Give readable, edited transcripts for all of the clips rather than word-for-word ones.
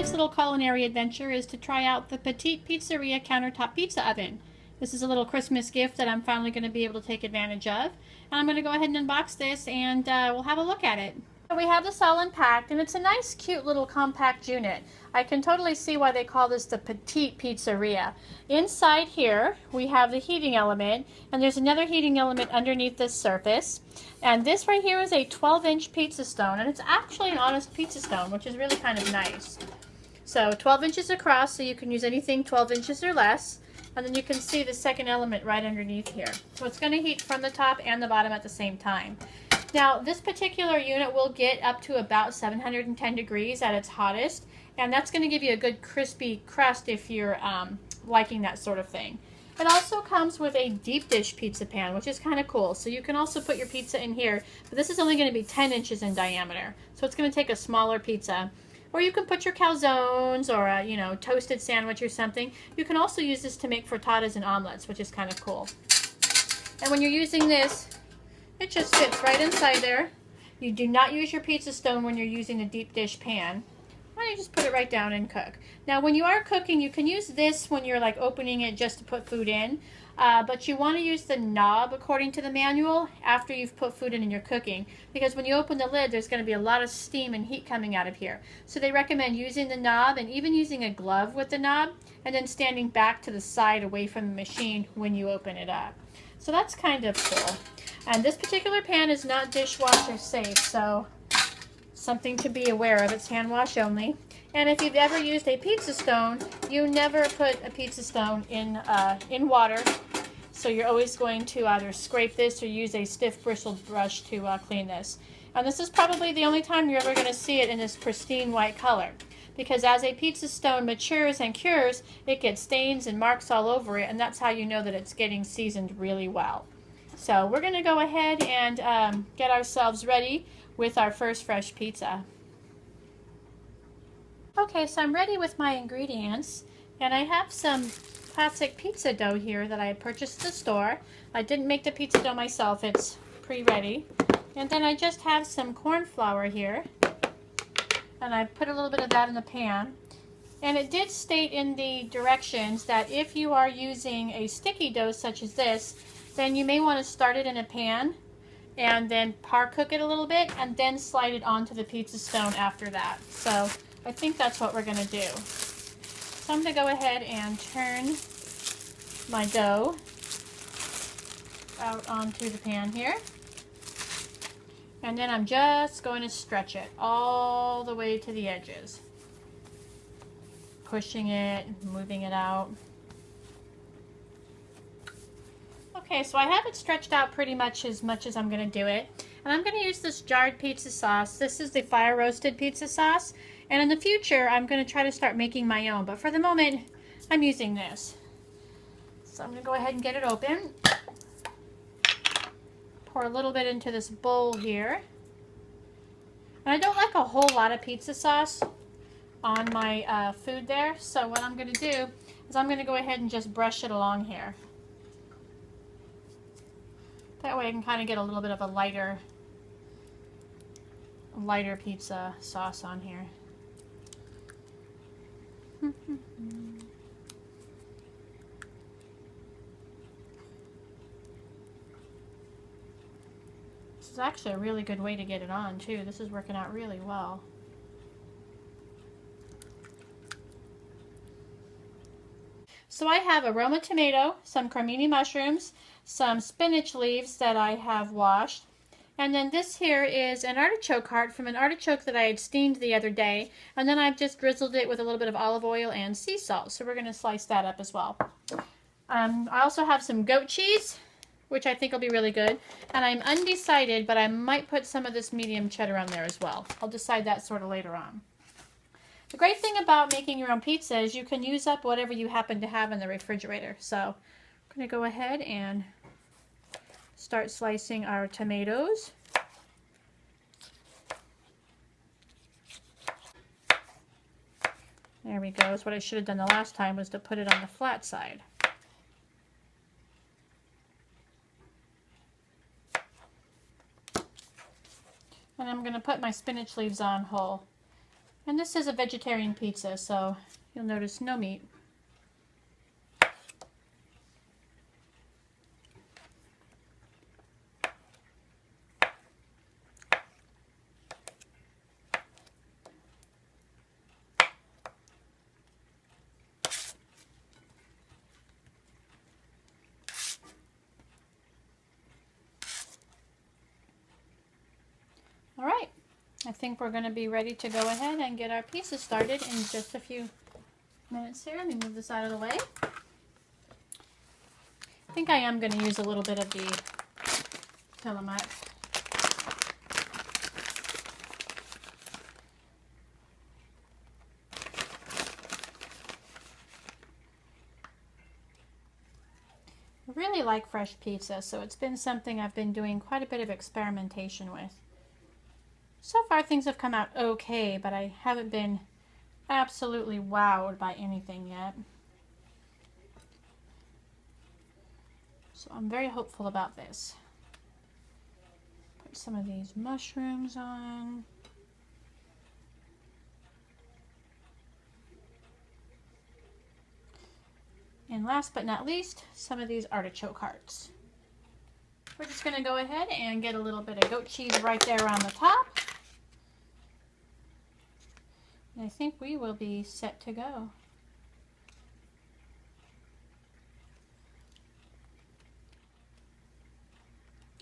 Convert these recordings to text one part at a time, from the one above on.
next little culinary adventure is to try out the Petite Pizzeria countertop pizza oven. This is a little Christmas gift that I'm finally going to be able to take advantage of. And I'm going to go ahead and unbox this and we'll have a look at it. So we have this all unpacked, and it's a nice cute little compact unit. I can totally see why they call this the Petite Pizzeria. Inside here we have the heating element, and there's another heating element underneath this surface. And this right here is a 12-inch pizza stone, and it's actually an honest pizza stone, which is really kind of nice. So 12 inches across, so you can use anything 12 inches or less. And then you can see the second element right underneath here. So it's going to heat from the top and the bottom at the same time. Now, this particular unit will get up to about 710 degrees at its hottest, and that's going to give you a good crispy crust if you're liking that sort of thing. It also comes with a deep dish pizza pan, which is kind of cool. So you can also put your pizza in here, but this is only going to be 10 inches in diameter. So it's going to take a smaller pizza. Or you can put your calzones or a toasted sandwich or something. You can also use this to make frittatas and omelets, which is kind of cool. And when you're using this, it just fits right inside there. You do not use your pizza stone when you're using the deep dish pan. Why don't you just put it right down and cook? Now when you are cooking, you can use this when you're like opening it just to put food in. But you want to use the knob according to the manual after you've put food in and you're cooking. Because when you open the lid, there's going to be a lot of steam and heat coming out of here. So they recommend using the knob and even using a glove with the knob and then standing back to the side away from the machine when you open it up. So that's kind of cool. And this particular pan is not dishwasher safe, so something to be aware of. It's hand wash only. And if you've ever used a pizza stone, you never put a pizza stone in water. So you're always going to either scrape this or use a stiff bristled brush to clean this. And this is probably the only time you're ever going to see it in this pristine white color. Because as a pizza stone matures and cures, it gets stains and marks all over it, and that's how you know that it's getting seasoned really well. So we're going to go ahead and get ourselves ready with our first fresh pizza. Okay, so I'm ready with my ingredients, and I have some classic pizza dough here that I had purchased at the store. I didn't make the pizza dough myself, it's pre-ready. And then I just have some corn flour here, and I put a little bit of that in the pan. And it did state in the directions that if you are using a sticky dough such as this, then you may want to start it in a pan and then par cook it a little bit and then slide it onto the pizza stone after that. So I think that's what we're going to do. So I'm going to go ahead and turn my dough out onto the pan here. And then I'm just going to stretch it all the way to the edges. Pushing it, moving it out. Okay, so I have it stretched out pretty much as I'm going to do it. And I'm going to use this jarred pizza sauce. This is the fire roasted pizza sauce. And in the future, I'm going to try to start making my own. But for the moment, I'm using this. So I'm going to go ahead and get it open. Pour a little bit into this bowl here. And I don't like a whole lot of pizza sauce on my food there. So what I'm going to do is I'm going to go ahead and just brush it along here. That way I can kind of get a little bit of a lighter pizza sauce on here. This is actually a really good way to get it on too. This is working out really well. So I have aroma tomato, some cremini mushrooms, some spinach leaves that I have washed, and then this here is an artichoke heart from an artichoke that I had steamed the other day, and then I've just drizzled it with a little bit of olive oil and sea salt, so we're going to slice that up as well. I also have some goat cheese, which I think will be really good, and I'm undecided, but I might put some of this medium cheddar on there as well. I'll decide that sort of later on. The great thing about making your own pizza is you can use up whatever you happen to have in the refrigerator. So I'm going to go ahead and start slicing our tomatoes. There we go. So what I should have done the last time was to put it on the flat side. And I'm going to put my spinach leaves on whole. And this is a vegetarian pizza, so you'll notice no meat. All right, I think we're going to be ready to go ahead and get our pizza started in just a few minutes here. Let me move this out of the way. I think I am going to use a little bit of the filament. I really like fresh pizza, so it's been something I've been doing quite a bit of experimentation with. So far things have come out okay, but I haven't been absolutely wowed by anything yet. So I'm very hopeful about this. Put some of these mushrooms on. And last but not least, some of these artichoke hearts. We're just going to go ahead and get a little bit of goat cheese right there on the top. And I think we will be set to go.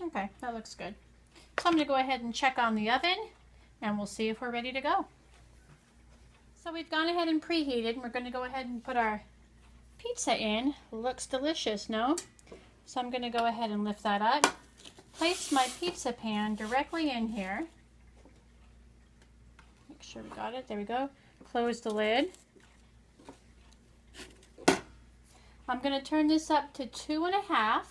Okay, that looks good. So I'm going to go ahead and check on the oven and we'll see if we're ready to go. So we've gone ahead and preheated and we're going to go ahead and put our pizza in. Looks delicious, no? So I'm going to go ahead and lift that up. Place my pizza pan directly in here. Make sure we got it. There we go. Close the lid. I'm going to turn this up to 2.5.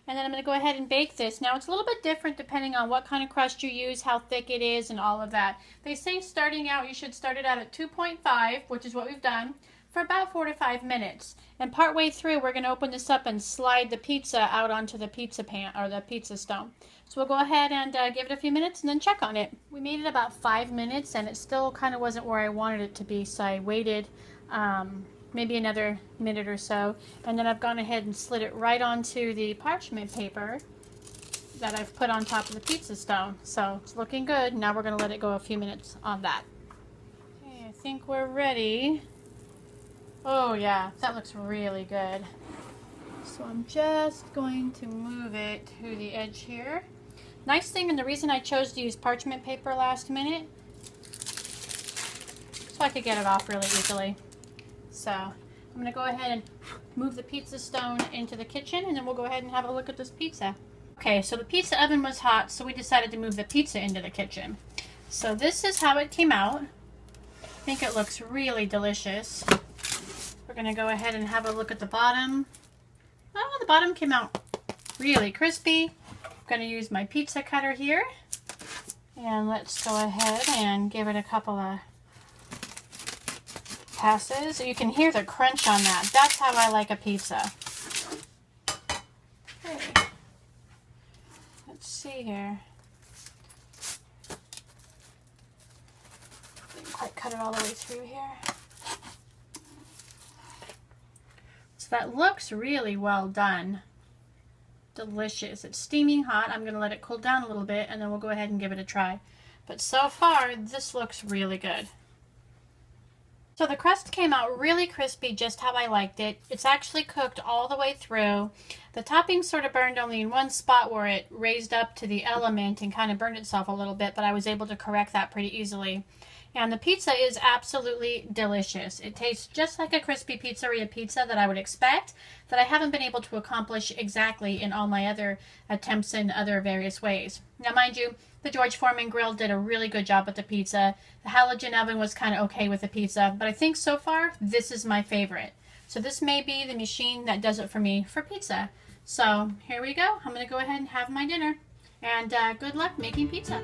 And then I'm going to go ahead and bake this. Now it's a little bit different depending on what kind of crust you use, how thick it is, and all of that. They say starting out you should start it out at 2.5, which is what we've done, for about 4 to 5 minutes. And partway through we're going to open this up and slide the pizza out onto the pizza pan or the pizza stone. So we'll go ahead and give it a few minutes and then check on it. We made it about 5 minutes and it still kind of wasn't where I wanted it to be, so I waited maybe another minute or so, and then I've gone ahead and slid it right onto the parchment paper that I've put on top of the pizza stone. So it's looking good. Now we're going to let it go a few minutes on that. Okay, I think we're ready. Oh yeah, that looks really good. So I'm just going to move it to the edge here. Nice thing, and the reason I chose to use parchment paper last minute, so I could get it off really easily. So I'm going to go ahead and move the pizza stone into the kitchen, and then we'll go ahead and have a look at this pizza. Okay, so the pizza oven was hot, so we decided to move the pizza into the kitchen. So this is how it came out. I think it looks really delicious. We're going to go ahead and have a look at the bottom. Oh, the bottom came out really crispy. I'm going to use my pizza cutter here. And let's go ahead and give it a couple of passes. You can hear the crunch on that. That's how I like a pizza. Okay. Let's see here. Didn't quite cut it all the way through here. So that looks really well done. Delicious. It's steaming hot. I'm going to let it cool down a little bit and then we'll go ahead and give it a try. But so far, this looks really good. So the crust came out really crispy, just how I liked it. It's actually cooked all the way through. The topping sort of burned only in one spot where it raised up to the element and kind of burned itself a little bit, but I was able to correct that pretty easily. And the pizza is absolutely delicious. It tastes just like a crispy pizzeria pizza that I would expect, that I haven't been able to accomplish exactly in all my other attempts in other various ways. Now mind you, the George Foreman grill did a really good job with the pizza. The halogen oven was kind of okay with the pizza, but I think so far this is my favorite. So this may be the machine that does it for me for pizza. So here we go. I'm going to go ahead and have my dinner. And good luck making pizza.